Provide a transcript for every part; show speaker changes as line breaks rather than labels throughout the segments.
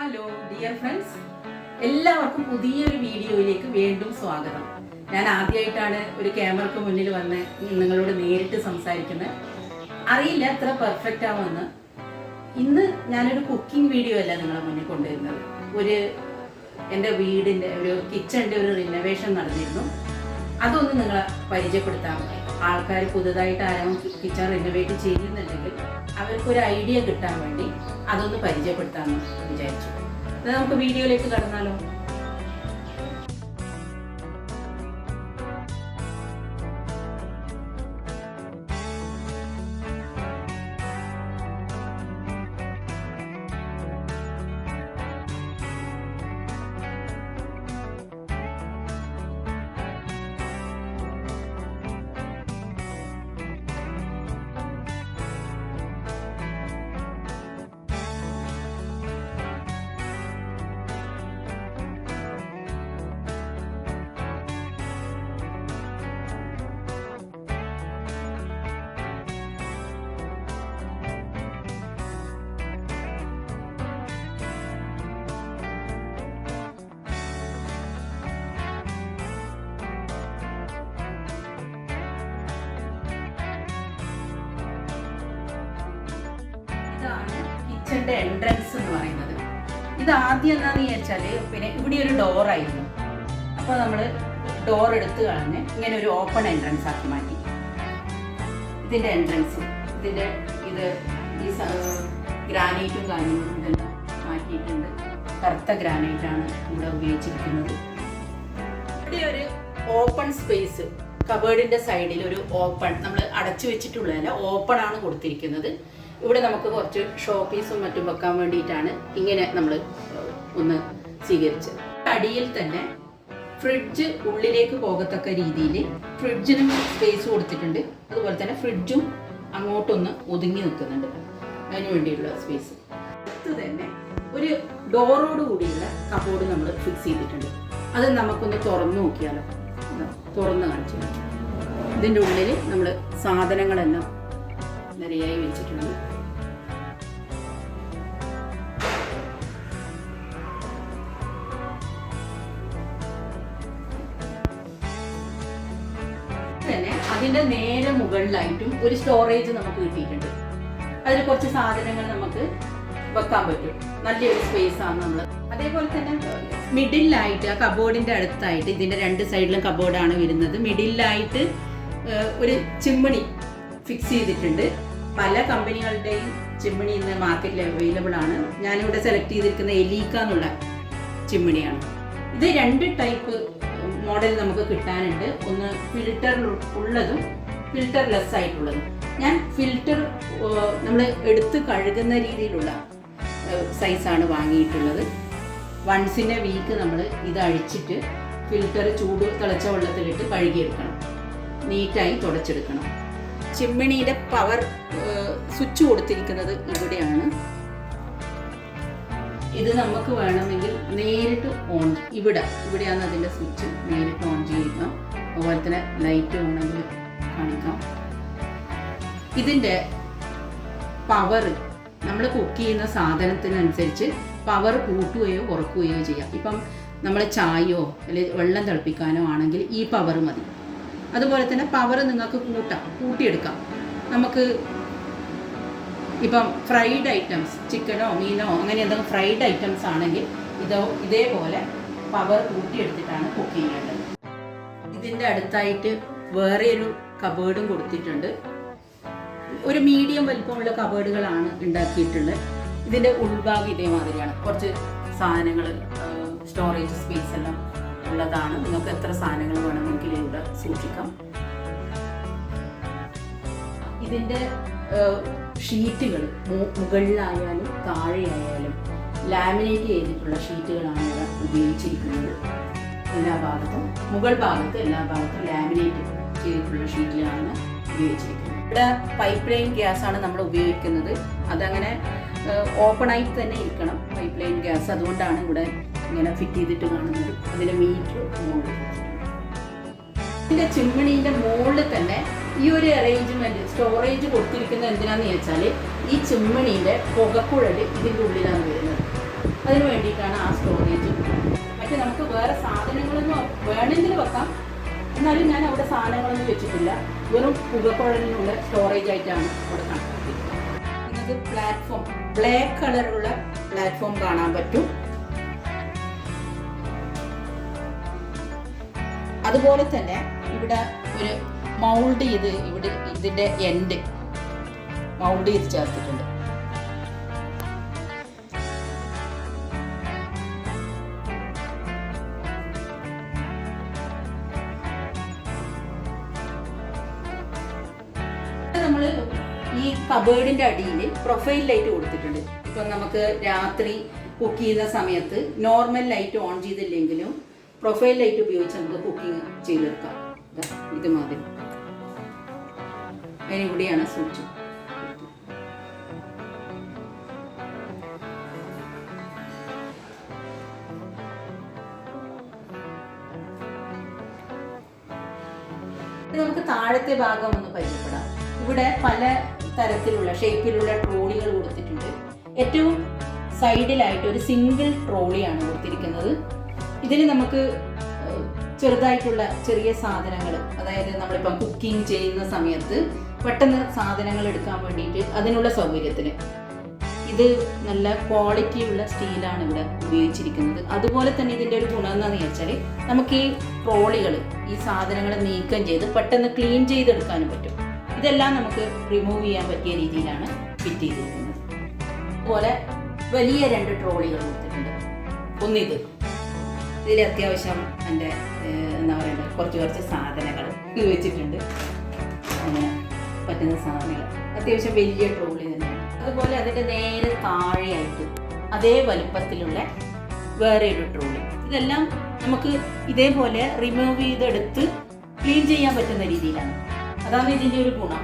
Hello dear friends, എല്ലാവർക്കും പുതിയൊരു വീഡിയോയിലേക്ക് വീണ്ടും സ്വാഗതം. ഞാൻ ആദ്യമായിട്ടാണ് ഒരു ക്യാമറയ്ക്ക് മുന്നിൽ വന്ന് നിങ്ങളോട് നേരിട്ട് സംസാരിക്കുന്നത്. അറിയില്ല എത്ര പെർഫെക്റ്റ് ആവുമെന്ന്. ഇന്ന് ഞാനൊരു കുക്കിംഗ് വീഡിയോ അല്ല നിങ്ങളെ മുന്നിൽ കൊണ്ടുവരുന്നത്. എൻ്റെ വീടിൻ്റെ ഒരു കിച്ചണിൻ്റെ ഒരു റിനോവേഷൻ നടന്നിരുന്നു. അതൊന്ന് നിങ്ങളെ പരിചയപ്പെടുത്താൻ ആൾക്കാർ പുതുതായിട്ട് ആരും കിച്ചൺ റിനോവേറ്റ് ചെയ്യുന്നുണ്ടെങ്കിൽ അവർക്കൊരു ഐഡിയ കിട്ടാൻ വേണ്ടി അതൊന്ന് പരിചയപ്പെടുത്താമെന്ന് വിചാരിച്ചു. നമുക്ക് വീഡിയോയിലേക്ക് കടന്നാലോ? കിച്ചന്റെ എൻട്രൻസ് എന്ന് പറയുന്നത്. ഇത് ആദ്യം എന്താന്ന് വിചാരിച്ചാല് പിന്നെ ഇവിടെ ഒരു ഡോറായിരുന്നു. അപ്പോൾ നമ്മൾ ഡോർ എടുത്ത് കളഞ്ഞ് ഇങ്ങനെ ഒരു ഓപ്പൺ എൻട്രൻസ് ആക്കി മാറ്റി. ഇതിന്റെ എൻട്രൻസ് ഇത് ഈ ഗ്രാനൈറ്റും കാര്യങ്ങളും ഇതെല്ലാം മാറ്റിയിട്ടുണ്ട്. കറുത്ത ഗ്രാനൈറ്റാണ് ഇവിടെ ഉപയോഗിച്ചിരിക്കുന്നത്. ഇവിടെ ഒരു ഓപ്പൺ സ്പേസ്, കബേർഡിന്റെ സൈഡിൽ ഒരു ഓപ്പൺ, നമ്മൾ അടച്ചു വെച്ചിട്ടുള്ളതല്ല, ഓപ്പൺ ആണ് കൊടുത്തിരിക്കുന്നത്. ഇവിടെ നമുക്ക് കുറച്ച് ഷോ പീസും മറ്റും വെക്കാൻ വേണ്ടിയിട്ടാണ് ഇങ്ങനെ നമ്മൾ ഒന്ന് സ്വീകരിച്ചത്. അടിയിൽ തന്നെ ഫ്രിഡ്ജ് ഉള്ളിലേക്ക് പോകത്തക്ക രീതിയിൽ ഫ്രിഡ്ജിനും സ്പേസ് കൊടുത്തിട്ടുണ്ട്. അതുപോലെ തന്നെ ഫ്രിഡ്ജും അങ്ങോട്ടൊന്ന് ഒതുങ്ങി നിൽക്കുന്നുണ്ട്, അതിന് വേണ്ടിയുള്ള സ്പേസ്. അടുത്ത് തന്നെ ഒരു ഡോറോട് കൂടിയുള്ള കബോർഡ് നമ്മൾ ഫിക്സ് ചെയ്തിട്ടുണ്ട്. അത് നമുക്കൊന്ന് തുറന്നു നോക്കിയാലോ? തുറന്ന് കാണിച്ചു. ഇതിൻ്റെ ഉള്ളിൽ നമ്മൾ സാധനങ്ങളെല്ലാം നിരയായി വെച്ചിട്ടുണ്ട്. തന്നെ അതിന്റെ നേരെ മുകളിലായിട്ടും ഒരു സ്റ്റോറേജ് നമുക്ക് കിട്ടിയിട്ടുണ്ട്. അതിൽ കുറച്ച് സാധനങ്ങൾ നമുക്ക് വെക്കാൻ പറ്റും. നല്ലൊരു സ്പേസ് ആണ് നമ്മൾ. അതേപോലെ തന്നെ മിഡിലായിട്ട് ആ കബോർഡിന്റെ അടുത്തായിട്ട്, ഇതിന്റെ രണ്ട് സൈഡിലും കബോർഡാണ് വരുന്നത്, മിഡിലായിട്ട് ഒരു ചിമ്മിണി ഫിക്സ് ചെയ്തിട്ടുണ്ട്. പല കമ്പനികളുടെയും ചിമ്മിണി ഇന്ന് മാർക്കറ്റിൽ അവൈലബിൾ ആണ്. ഞാനിവിടെ സെലക്ട് ചെയ്തിരിക്കുന്ന എലീക്ക എന്നുള്ള ചിമ്മിണിയാണ്. ഇത് രണ്ട് ടൈപ്പ് മോഡൽ നമുക്ക് കിട്ടാനുണ്ട്. ഒന്ന് ഫിൽറ്റർ ഉള്ളതും ഫിൽറ്റർ ലെസ് ആയിട്ടുള്ളതും. ഞാൻ ഫിൽറ്റർ നമ്മൾ എടുത്ത് കഴുകുന്ന രീതിയിലുള്ള സൈസാണ് വാങ്ങിയിട്ടുള്ളത്. വൺസ് ഇൻ എ വീക്ക് നമ്മൾ ഇത് അഴിച്ചിട്ട് ഫിൽറ്റർ തിളച്ച വെള്ളത്തിലിട്ട് കഴുകിയെടുക്കണം, നീറ്റായി തുടച്ചെടുക്കണം. ചിമ്മിണിയുടെ പവർ സ്വിച്ച് കൊടുത്തിരിക്കുന്നത് ഇവിടെയാണ്. ഇത് നമുക്ക് വേണമെങ്കിൽ നേരിട്ട് ഓൺ, ഇവിടെയാണ് അതിൻ്റെ സ്വിച്ച്, നേരിട്ട് ഓൺ ചെയ്യുക. അതുപോലെ തന്നെ ലൈറ്റ് വേണമെങ്കിൽ കാണിക്കാം. ഇതിൻ്റെ പവർ നമ്മൾ കുക്ക് ചെയ്യുന്ന സാധനത്തിനനുസരിച്ച് പവർ കൂട്ടുകയോ കുറക്കുകയോ ചെയ്യാം. ഇപ്പം നമ്മൾ ചായയോ അല്ലെങ്കിൽ വെള്ളം തിളപ്പിക്കാനോ ആണെങ്കിൽ ഈ പവർ മതി. അതുപോലെ തന്നെ പവർ നിങ്ങൾക്ക് കൂട്ടിയെടുക്കാം. നമുക്ക് ഇപ്പം ഫ്രൈഡ് ഐറ്റംസ്, ചിക്കനോ മീനോ അങ്ങനെ എന്തെങ്കിലും ഫ്രൈഡ് ഐറ്റംസ് ആണെങ്കിൽ ഇതേപോലെ പവർ കൂട്ടിയെടുത്തിട്ടാണ് കുക്ക് ചെയ്യേണ്ടത്. ഇതിൻ്റെ അടുത്തായിട്ട് വേറെ ഒരു കബേർഡും കൊടുത്തിട്ടുണ്ട്. ഒരു മീഡിയം വലിപ്പമുള്ള കബേർഡുകളാണ് ഉണ്ടാക്കിയിട്ടുള്ളത്. ഇതിൻ്റെ ഉൾഭാഗം ഇതേമാതിരിയാണ്. കുറച്ച് സാധനങ്ങൾ, സ്റ്റോറേജ് സ്പേസ് എല്ലാം ഉള്ളതാണ്. നിങ്ങൾക്ക് എത്ര സാധനങ്ങൾ വേണമെങ്കിൽ ഇവിടെ സൂക്ഷിക്കാം. ഇതിൻ്റെ ഷീറ്റുകൾ മുകളിലായാലും താഴെയായാലും ലാമിനേറ്റ് ചെയ്തിട്ടുള്ള ഷീറ്റുകളാണ് ഇവിടെ ഉപയോഗിച്ചിരിക്കുന്നത്. എല്ലാ ഭാഗത്തും, മുകൾ ഭാഗത്ത് എല്ലാ ഭാഗത്തും ലാമിനേറ്റ് ചെയ്തിട്ടുള്ള ഷീറ്റിലാണ് ഉപയോഗിച്ചിരിക്കുന്നത്. ഇവിടെ പൈപ്പ് ലൈൻ ഗ്യാസാണ് നമ്മൾ ഉപയോഗിക്കുന്നത്. അതങ്ങനെ ഓപ്പണായിട്ട് തന്നെ ഇരിക്കണം പൈപ്പ് ലൈൻ ഗ്യാസ്. അതുകൊണ്ടാണ് ഇവിടെ ഇങ്ങനെ ഫിറ്റ് ചെയ്തിട്ട് കാണുന്നത്. അതിൻ്റെ മീറ്റർ മുകളിൽ. ഇതിൻ്റെ ചിമ്മിണീൻ്റെ മുകളിൽ തന്നെ ഈ ഒരു അറേഞ്ച്മെന്റ് സ്റ്റോറേജ് കൊടുത്തിരിക്കുന്നത് എന്തിനാന്ന് ചോദിച്ചാൽ ഈ ചിമ്മിണിയുടെ പുകക്കുഴൽ ഇതിൻ്റെ ഉള്ളിലാണ് വരുന്നത്. അതിന് വേണ്ടിയിട്ടാണ് ആ സ്റ്റോറേജ്. മറ്റേ നമുക്ക് വേറെ സാധനങ്ങളൊന്നും വേണമെങ്കിൽ വെക്കാം, എന്നാലും ഞാൻ അവിടെ സാധനങ്ങളൊന്നും വെച്ചിട്ടില്ല. വെറും പുകക്കുഴലിനുള്ള സ്റ്റോറേജ് ആയിട്ടാണ് അവിടെ കണക്കാക്കിയിട്ടുള്ളത്. നിങ്ങൾക്ക് പ്ലാറ്റ്ഫോം ബ്ലാക്ക് കളറുള്ള പ്ലാറ്റ്ഫോം കാണാൻ പറ്റും. അതുപോലെ തന്നെ ഇവിടെ ഒരു മൗൾഡ് ചെയ്ത് ഇവിടെ ഇതിൻ്റെ എൻഡ് മൗൾഡ് ചെയ്ത് ചേർത്തിട്ടുണ്ട്. നമ്മൾ ഈ കബേർഡിൻ്റെ അടിയിൽ പ്രൊഫൈൽ ലൈറ്റ് കൊടുത്തിട്ടുണ്ട്. ഇപ്പം നമുക്ക് രാത്രി കുക്ക് ചെയ്യുന്ന സമയത്ത് നോർമൽ ലൈറ്റ് ഓൺ ചെയ്തില്ലെങ്കിലും പ്രൊഫൈൽ ലൈറ്റ് ഉപയോഗിച്ച് നമുക്ക് കുക്കിംഗ് ചെയ്തെടുക്കാം. ഇതുമാതിരി അതിനിവിടെയാണ് സ്വിച്ച്. നമുക്ക് താഴത്തെ ഭാഗം ഒന്ന് പരിചയപ്പെടാം. ഇവിടെ പല തരത്തിലുള്ള ഷേപ്പിലുള്ള ട്രോളികൾ കൊടുത്തിട്ടുണ്ട്. ഏറ്റവും സൈഡിലായിട്ട് ഒരു സിംഗിൾ ട്രോളിയാണ് കൊടുത്തിരിക്കുന്നത്. ഇതിൽ നമുക്ക് ചെറുതായിട്ടുള്ള ചെറിയ സാധനങ്ങൾ, അതായത് നമ്മളിപ്പം കുക്കിംഗ് ചെയ്യുന്ന സമയത്ത് പെട്ടെന്ന് സാധനങ്ങൾ എടുക്കാൻ വേണ്ടിയിട്ട് അതിനുള്ള സൗകര്യത്തിന് ഇത് നല്ല ക്വാളിറ്റിയുള്ള സ്റ്റീലാണ് ഇവിടെ ഉപയോഗിച്ചിരിക്കുന്നത്. അതുപോലെ തന്നെ ഇതിൻ്റെ ഒരു ഗുണം എന്താണെന്ന് വെച്ചാൽ നമുക്ക് ഈ ട്രോളികൾ ഈ സാധനങ്ങൾ നീക്കം ചെയ്ത് പെട്ടെന്ന് ക്ലീൻ ചെയ്തെടുക്കാനും പറ്റും. ഇതെല്ലാം നമുക്ക് റിമൂവ് ചെയ്യാൻ പറ്റിയ രീതിയിലാണ് ഫിറ്റ് ചെയ്തിരിക്കുന്നത്. അതുപോലെ വലിയ 2 ട്രോളികൾ കൊടുത്തിട്ടുണ്ട്. ഒന്നിത് ഇതിൽ അത്യാവശ്യം എൻ്റെ എന്താ പറയുക കുറച്ച് സാധനങ്ങൾ വെച്ചിട്ടുണ്ട്. അങ്ങനെ പറ്റുന്ന സാധനങ്ങൾ അത്യാവശ്യം വലിയ ട്രോളി തന്നെയാണ്. അതുപോലെ അതിൻ്റെ നേരെ താഴെയായിട്ട് അതേ വലുപ്പത്തിലുള്ള വേറെ ഒരു ട്രോളി. ഇതെല്ലാം നമുക്ക് ഇതേപോലെ റിമൂവ് ചെയ്തെടുത്ത് ക്ലീൻ ചെയ്യാൻ പറ്റുന്ന രീതിയിലാണ്. അതാണ് ഇതിൻ്റെ ഒരു ഗുണം.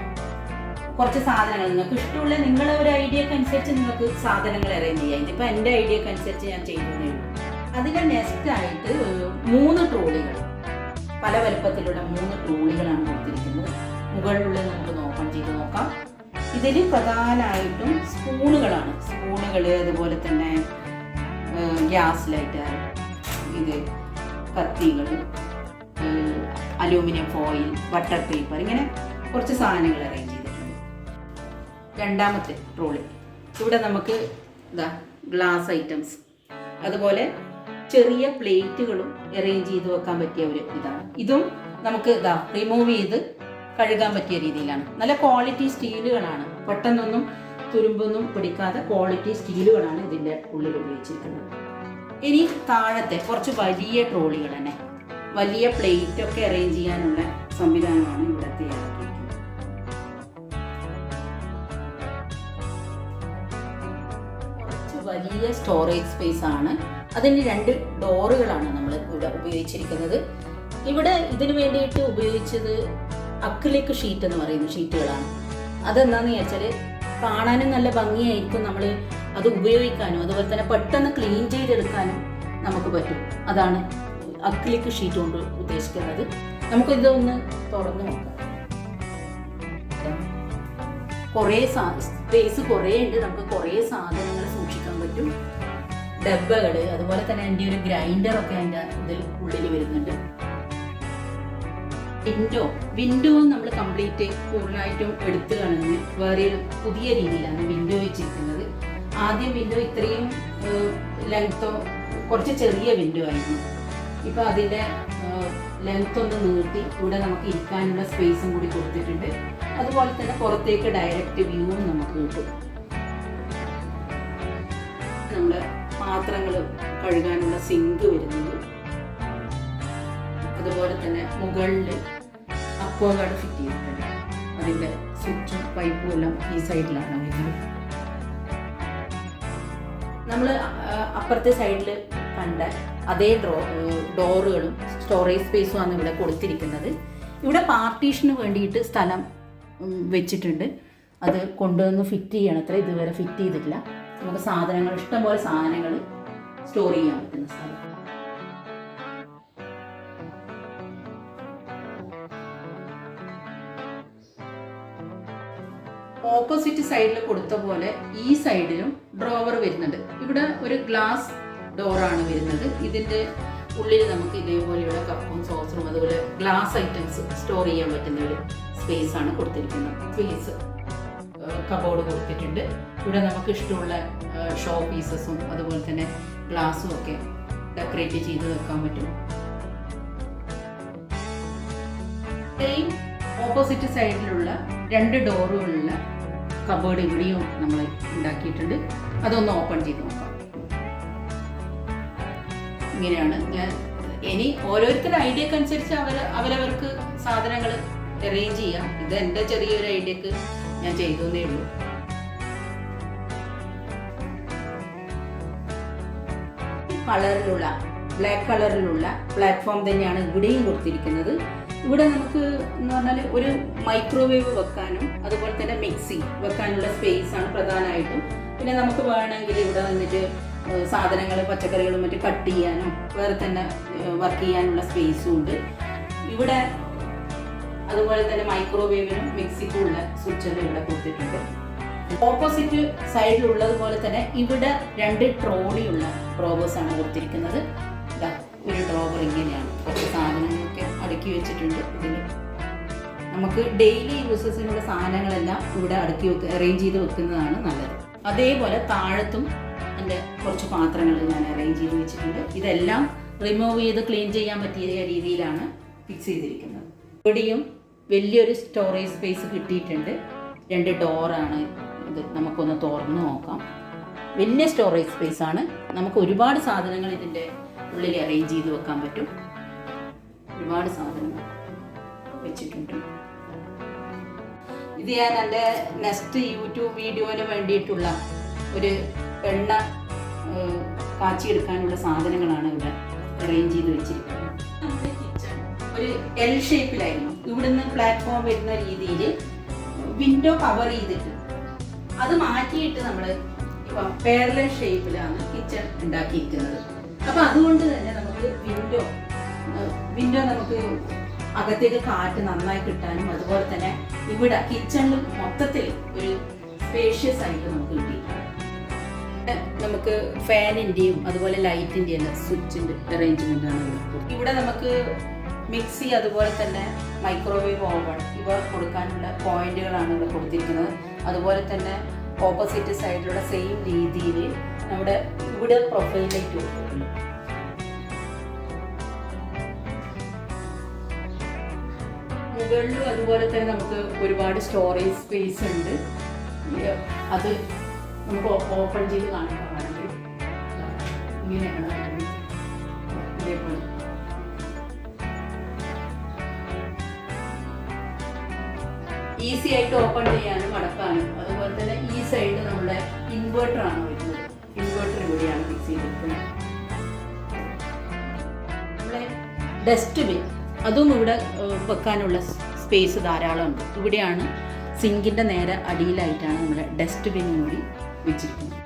കുറച്ച് സാധനങ്ങൾ നിങ്ങൾക്ക് ഇഷ്ടമുള്ള നിങ്ങളുടെ ഒരു ഐഡിയക്ക് അനുസരിച്ച് നിങ്ങൾക്ക് സാധനങ്ങൾ അറേഞ്ച് ചെയ്യാം. ഇതിപ്പോൾ എൻ്റെ ഐഡിയക്ക് അനുസരിച്ച് ഞാൻ ചെയ്യുന്നേ ഉള്ളൂ. അതിൻ്റെ നെക്സ്റ്റ് ആയിട്ട് 3 ട്രോളികൾ, പല വലുപ്പത്തിലുള്ള 3 ട്രോളികളാണ് കൊടുത്തിരിക്കുന്നത്. മുകളിലുള്ള നമുക്ക് ചെയ്ത് നോക്കാം. ഇതിൽ പ്രധാനമായിട്ടും സ്പൂണുകളാണ്. സ്പൂണുകൾ, അതുപോലെ തന്നെ ഗ്യാസ് ലൈറ്റർ, ഇത് കത്തികൾ, അലൂമിനിയം ഫോയിൽ, ബട്ടർ പേപ്പർ, ഇങ്ങനെ കുറച്ച് സാധനങ്ങൾ അറേഞ്ച് ചെയ്തിട്ടുണ്ട്. രണ്ടാമത്തെ ട്രോളി ഇവിടെ നമുക്ക് ഗ്ലാസ് ഐറ്റംസ്, അതുപോലെ ചെറിയ പ്ലേറ്റുകളും അറേഞ്ച് ചെയ്ത് വെക്കാൻ പറ്റിയ ഒരു ഇതാണ്. ഇതും നമുക്ക് റിമൂവ് ചെയ്ത് കഴുകാൻ പറ്റിയ രീതിയിലാണ്. നല്ല ക്വാളിറ്റി സ്റ്റീലുകളാണ്, പെട്ടെന്നൊന്നും തുരുമ്പൊന്നും പിടിക്കാതെ ക്വാളിറ്റി സ്റ്റീലുകളാണ് ഇതിൻ്റെ ഉള്ളിൽ ഉപയോഗിച്ചിരിക്കുന്നത്. ഇനി താഴത്തെ കുറച്ച് വലിയ ട്രോളികൾ തന്നെ, വലിയ പ്ലേറ്റൊക്കെ അറേഞ്ച് ചെയ്യാനുള്ള സംവിധാനമാണ് ഇവിടെ തയ്യാറാക്കിയിരിക്കുന്നത്. കുറച്ച് വലിയ സ്റ്റോറേജ് സ്പേസ് ആണ്. അതിന് 2 ഡോറുകളാണ് നമ്മൾ ഇവിടെ ഉപയോഗിച്ചിരിക്കുന്നത്. ഇവിടെ ഇതിനു വേണ്ടിയിട്ട് ഉപയോഗിച്ചത് അക്രിലിക് ഷീറ്റ് എന്ന് പറയുന്ന ഷീറ്റുകളാണ്. അതെന്താണെന്ന് വെച്ചാൽ കാണാനും നല്ല ഭംഗിയായിരിക്കും, നമ്മൾ അത് ഉപയോഗിക്കാനും അതുപോലെ തന്നെ പെട്ടെന്ന് ക്ലീൻ ചെയ്തെടുക്കാനും നമുക്ക് പറ്റും. അതാണ് അക്രിലിക് ഷീറ്റ് കൊണ്ട് ഉദ്ദേശിക്കുന്നത്. നമുക്കിതൊന്ന് തുറന്നു നോക്കാം. കുറേ സ്പേസ് കുറേ ഉണ്ട്, നമുക്ക് കുറേ സാധനങ്ങൾ സൂക്ഷിക്കാൻ പറ്റും. ഡബ്ബകൾ, അതുപോലെ തന്നെ എൻ്റെ ഒരു ഗ്രൈൻഡറൊക്കെ എൻ്റെ ഇതിൽ ഉള്ളിൽ വരുന്നുണ്ട്. വിൻഡോ നമ്മൾ കംപ്ലീറ്റ് പൂർണ്ണമായിട്ടും എടുത്തു കളഞ്ഞ് വേറെ പുതിയ രീതിയിലാണ് വിൻഡോ വെച്ചിരിക്കുന്നത്. ആദ്യം വിൻഡോ ഇത്രയും ലെങ്ത്തോ കുറച്ച് ചെറിയ വിൻഡോ ആയിരുന്നു. ഇപ്പോൾ അതിൻ്റെ ലെങ്ത് ഒന്ന് നീട്ടി ഇവിടെ നമുക്ക് ഇരിക്കാനുള്ള സ്പേസും കൂടി കൊടുത്തിട്ടുണ്ട്. അതുപോലെ തന്നെ പുറത്തേക്ക് ഡയറക്റ്റ് വ്യൂവും നമുക്ക് കിട്ടും. നമ്മുടെ പാത്രങ്ങൾ കഴുകാനുള്ള സിങ്ക് വരുന്നത്, അതുപോലെ തന്നെ മുകളിൽ അക്വാഗാർഡ് ഫിറ്റ് ചെയ്തിട്ടുണ്ട്. അതിൻ്റെ സ്വിച്ചും പൈപ്പും എല്ലാം ഈ സൈഡിലാണ് വരുന്നത്. നമ്മൾ അപ്പുറത്തെ സൈഡിൽ കണ്ട അതേ ഡോറുകളും സ്റ്റോറേജ് സ്പേസും ആണ് ഇവിടെ കൊടുത്തിരിക്കുന്നത്. ഇവിടെ പാർട്ടീഷന് വേണ്ടിയിട്ട് സ്ഥലം വെച്ചിട്ടുണ്ട്. അത് കൊണ്ടുവന്ന് ഫിറ്റ് ചെയ്യണം. അത്ര ഇതുവരെ ഫിറ്റ് ചെയ്തിട്ടില്ല. നമുക്ക് സാധനങ്ങൾ, ഇഷ്ടംപോലെ സാധനങ്ങൾ സ്റ്റോർ ചെയ്യാൻ പറ്റുന്ന സ്ഥലം. ഓപ്പോസിറ്റ് സൈഡിൽ കൊടുത്ത പോലെ ഈ സൈഡിലും ഡ്രോവർ വരുന്നുണ്ട്. ഇവിടെ ഒരു ഗ്ലാസ് ഡോറാണ് വരുന്നത്. ഇതിൻ്റെ ഉള്ളിൽ നമുക്ക് ഇതേപോലെയുള്ള കപ്പും സോസറും അതുപോലെ ഗ്ലാസ് ഐറ്റംസ് സ്റ്റോർ ചെയ്യാൻ പറ്റുന്ന ഒരു സ്പേസ് ആണ് കൊടുത്തിരിക്കുന്നത്. സ്പേസ് കബോർഡ് കൊടുത്തിട്ടുണ്ട്. ഇവിടെ നമുക്ക് ഇഷ്ടമുള്ള ഷോ പീസസും അതുപോലെ തന്നെ ഗ്ലാസും ഒക്കെ ഡെക്കറേറ്റ് ചെയ്ത് വെക്കാൻ പറ്റും. സെയിം ഓപ്പോസിറ്റ് സൈഡിലുള്ള 2 ഡോറുകളുള്ള കബോർഡ് ഇവിടെയും നമ്മൾ ഉണ്ടാക്കിയിട്ടുണ്ട്. അതൊന്ന് ഓപ്പൺ ചെയ്ത് നോക്കാം. ഇങ്ങനെയാണ്. ഞാൻ ഇനി ഓരോരുത്തരുടെ ഐഡിയക്ക് അനുസരിച്ച് അവരവർക്ക് സാധനങ്ങൾ അറേഞ്ച് ചെയ്യാം. ഇത് എൻ്റെ ചെറിയൊരു ഐഡിയക്ക് ഞാൻ ചെയ്തേ ഉള്ളൂ. കളറിലുള്ള ബ്ലാക്ക് കളറിലുള്ള പ്ലാറ്റ്ഫോം തന്നെയാണ് ഇവിടെയും കൊടുത്തിരിക്കുന്നത്. ഇവിടെ നമുക്ക് എന്ന് പറഞ്ഞാൽ ഒരു മൈക്രോവേവ് വെക്കാനും അതുപോലെ തന്നെ മിക്സി വെക്കാനുള്ള സ്പേസ് ആണ് പ്രധാനമായിട്ടും. പിന്നെ നമുക്ക് വേണമെങ്കിൽ ഇവിടെ വന്നിട്ട് സാധനങ്ങൾ പച്ചക്കറികളും മറ്റും കട്ട് ചെയ്യാനും വേറെ തന്നെ വർക്ക് ചെയ്യാനുള്ള സ്പേസും ഉണ്ട് ഇവിടെ. അതുപോലെ തന്നെ മൈക്രോവേവിനും മിക്സിക്കും ഉള്ള സ്വിച്ചെല്ലാം ഇവിടെ കൊടുത്തിട്ടുണ്ട്. ഓപ്പോസിറ്റ് സൈഡിലുള്ളതുപോലെ തന്നെ ഇവിടെ 2 ട്രോളിയുള്ള ഡ്രോവേഴ്സ് ആണ് കൊടുത്തിരിക്കുന്നത്. ഒരു ഡ്രോവർ ഇങ്ങനെയാണ്. കുറച്ച് സാധനങ്ങളൊക്കെ അടുക്കി വെച്ചിട്ടുണ്ട്. ഇതിൽ നമുക്ക് ഡെയിലി യൂസസിനുള്ള സാധനങ്ങളെല്ലാം ഇവിടെ അടുക്കി അറേഞ്ച് ചെയ്ത് വെക്കുന്നതാണ് നല്ലത്. അതേപോലെ താഴത്തും എൻ്റെ കുറച്ച് പാത്രങ്ങൾ ഞാൻ അറേഞ്ച് ചെയ്ത് വെച്ചിട്ടുണ്ട്. ഇതെല്ലാം റിമൂവ് ചെയ്ത് ക്ലീൻ ചെയ്യാൻ പറ്റിയ രീതിയിലാണ് ഫിക്സ് ചെയ്തിരിക്കുന്നത്. ഇവിടെയും വലിയൊരു സ്റ്റോറേജ് സ്പേസ് കിട്ടിയിട്ടുണ്ട്. 2 ഡോറാണ് ഇത്. നമുക്കൊന്ന് തുറന്ന് നോക്കാം. വലിയ സ്റ്റോറേജ് സ്പേസ് ആണ്. നമുക്ക് ഒരുപാട് സാധനങ്ങൾ ഇതിൻ്റെ ഉള്ളിൽ അറേഞ്ച് ചെയ്ത് വെക്കാൻ പറ്റും. ഒരുപാട് സാധനങ്ങൾ വെച്ചിട്ടുണ്ട്. ഇത് ഞാൻ എൻ്റെ നെക്സ്റ്റ് യൂട്യൂബ് വീഡിയോന് വേണ്ടിയിട്ടുള്ള ഒരു എണ്ണ കാച്ചിയെടുക്കാനുള്ള സാധനങ്ങളാണ് ഇവിടെ അറേഞ്ച് ചെയ്ത് വെച്ചിരിക്കുന്നത്. നമ്മുടെ കിച്ചൺ ഒരു എൽ ഷേപ്പിലായിരുന്നു. ഇവിടുന്ന് പ്ലാറ്റ്ഫോം വരുന്ന രീതിയിൽ വിൻഡോ കവർ ചെയ്തിട്ട് അത് മാറ്റിയിട്ട് നമ്മൾ ഇപ്പം പാരലൽ ഷേപ്പിലാണ് കിച്ചൺ ഉണ്ടാക്കിയിരിക്കുന്നത്. അപ്പം അതുകൊണ്ട് തന്നെ നമുക്ക് വിൻഡോ നമുക്ക് അകത്തേക്ക് കാറ്റ് നന്നായി കിട്ടാനും അതുപോലെ തന്നെ ഇവിടെ കിച്ചണിൽ മൊത്തത്തിൽ ഒരു സ്പേഷ്യസ് ആയിട്ട് നമുക്ക് കിട്ടിയിട്ടുണ്ട്. നമുക്ക് ഫാനിൻ്റെയും അതുപോലെ ലൈറ്റിൻ്റെയും സ്വിച്ചിൻ്റെ അറേഞ്ച്മെൻ്റ് ആണ് ഇവിടെ. നമുക്ക് മിക്സി അതുപോലെ തന്നെ മൈക്രോവേവ് ഓവൺ ഇവ കൊടുക്കാനുള്ള പോയിന്റുകളാണ് ഇവിടെ കൊടുത്തിരിക്കുന്നത്. അതുപോലെ തന്നെ ഓപ്പോസിറ്റ് സൈഡിലുള്ള സെയിം രീതിയിൽ നമ്മുടെ ഇവിടെ പ്രൊഫൈൽ ലൈറ്റ് കൊടുത്തിട്ടുണ്ട്. മുകളിലും അതുപോലെ തന്നെ നമുക്ക് ഒരുപാട് സ്റ്റോറേജ് സ്പേസ് ഉണ്ട്. അത് നമുക്ക് ഓപ്പൺ ചെയ്ത് കാണിക്കാണെങ്കിൽ ഇങ്ങനെയാണ്. ഇതേപോലെ ഈസി ആയിട്ട് ഓപ്പൺ ചെയ്യാനും അടക്കാനും. അതുപോലെ തന്നെ ഈ സൈഡ് നമ്മുടെ ഇൻവേർട്ടർ ആണ് വരുന്നത്. ഇൻവേർട്ടർ ഇവിടെയാണ് ഫിക്സ് ചെയ്തിരിക്കുന്നത്. നമ്മുടെ ഡസ്റ്റ്ബിൻ അതും ഇവിടെ വെക്കാനുള്ള സ്പേസ് ധാരാളം ഉണ്ട്. ഇവിടെയാണ് സിങ്കിൻ്റെ നേരെ അടിയിലായിട്ടാണ് നമ്മുടെ ഡസ്റ്റ്ബിനും കൂടി വെച്ചിരിക്കുന്നത്.